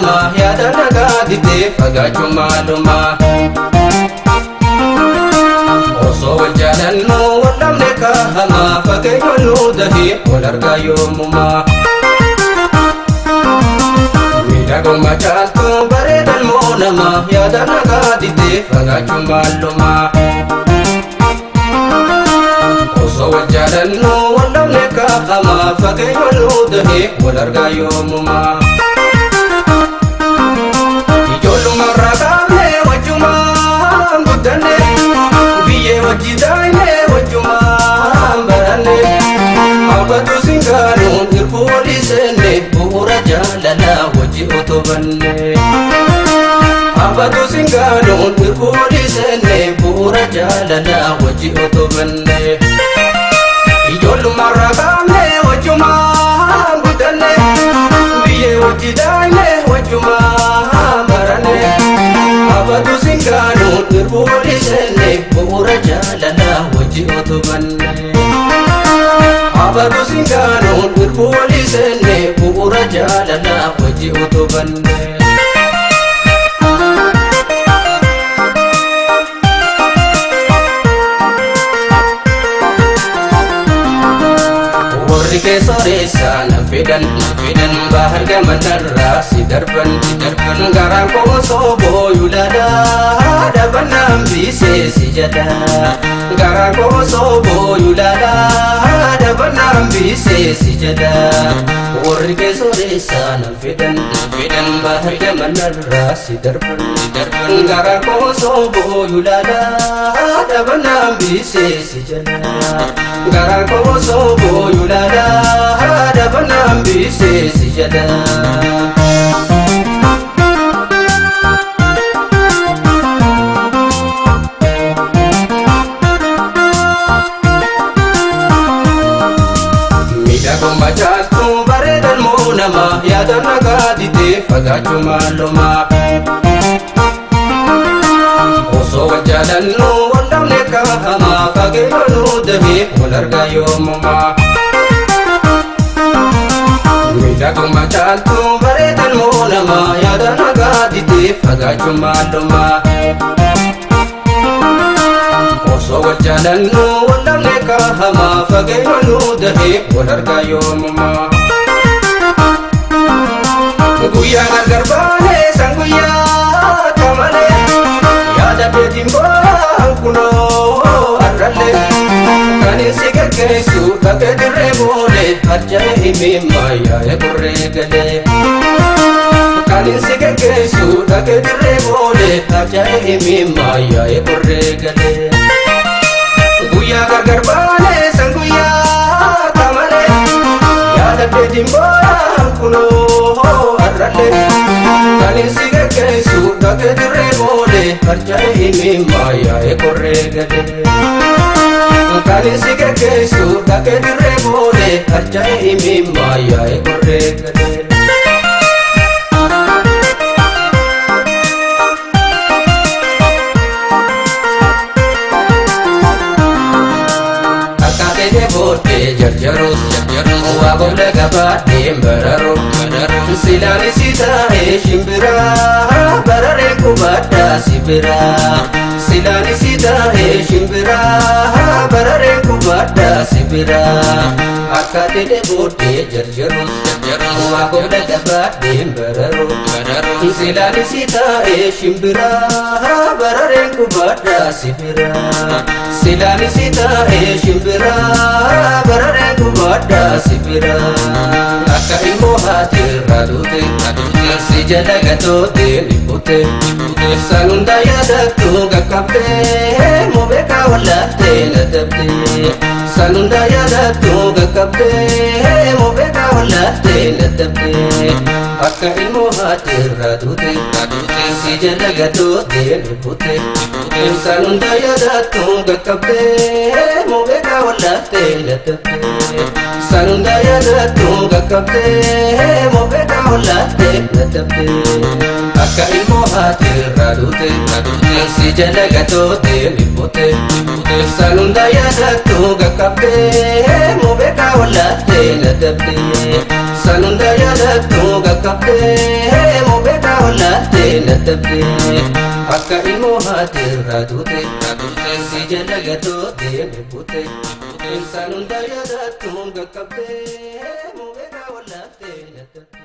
nama yaada nagaa didee fagaachuu maaluma osoo wal jaalannu wal dhabne kahama fageenya nu dahee wal argaa yoomuma miidhaguma caaltu bareedan moo nama yaada nagaa didee fagaachuu maaluma osoo wal jaalannu wal dhabne kahama fageenya nu dahee wal argaa yoomuma ijoolluma ragaame wajjuma guddanne biyyee wajji daa'ime wajjuma baranne hawwatu singaanuun hirpuu walii seenne bu'uura jaalalaa wajji utubanne hawwatu singaanuun hirpuu walii seenne bu'uura jaalalaa wajji utubanne ijoolluma ragaame wajjuma guddanne biyyee wajji daa'ime wajjuma baranne hawwatu singaanuun hirpuu walii seenne bu'uura jaalalaa wajji utubanne hawwatu singaanuun hirpuu walii seenne bu'uura jaalalaa wajji utubanne warri keessoreessa nan fedhan bahar gamanarraa si darban garaan koo sooboo yulaadhaa dhabannaan biisee si jedha garaan koo sooboo yulaadhaa dhabannaan biisee si jedha warri keessoreessa nan fedhan bahar gamanarraa si darban garaan koo sooboo yulaadhaa dhabannaan biisee si jedha garaan koo sooboo yulaadhaa dhabannaan biisee si jedha miidhaguma caaltu bareedan moo nama yaada nagaa didee fagaachuu maaluma osoo wal jaalannu wal dhabne kahama fageenya nu dahee wal argaa yoomuma miidhaguma caaltu bareedan moo nama yaada nagaa didee fagaachuu maaluma osoo wal jaalannu wal dhabne kahama fageenya nu dahee wal argaa yoomuma guyyaa gargar baane san guyyaa kamalee yaada keetiin booraan kunoo arralle kanin si geggeessu dhaqee dirree boole harja'e himimmaa yaa'e qorree galee kanin si geggeessu dhaqee dirree boole harja'e himimmaa yaa'e qorree galee guyyaa gargar baane san guyyaa kamalee yaada keetiin booraan kunoo arralle kanin si geggeessu dhaqee dirree boole harja'e himimmaa yaa'e qorree galee kanin si geggeessu dhaqee dirree boole harja'e himimmaa yaa'e qorree galee akkaatee booddee jarjarus waa booda gabaadheen bararoo silaani si taa'ee shimbiraa barareen kubaddaa si biraa silaani si taa'ee shimbiraa barareen kubaddaa si biraa akkaatee booddee jarjarus waa booda gabaadheen bararoo silaani si taa'ee shimbiraa barareen kubaddaa si biraa silaani si taa'ee shimbiraa barareen kubaddaa si biraa akka ilmoo haatirraa duute si jala gatoote dhibbute san hunda yaadattu gaqqabdee moo beekaa wallaattee nadabdee san hunda yaadattu gaqqabdee moo beekaa wallaattee nadabdee akka ilmoo haatirraa duute si jala gatoote dhibbute san hunda yaadattu gaqqabdee moo beekaa wallaattee nadabdee san hunda yaadattu gaqqabdee moo beekaa wallaattee nadabdee akka ilmoo haatirraa duute si jala gatoote dhibbute san hunda yaadattu gaqqabdee moo beekaa wallaattee nadabdee san hunda yaadattu gaqqabdee moo beekaa dadhabde akka ilmoo haati irraa duute si jala gatoote bubbute insaan hunda yaadaattuun gaqqabde muubeekaa wallaaftee dadhabde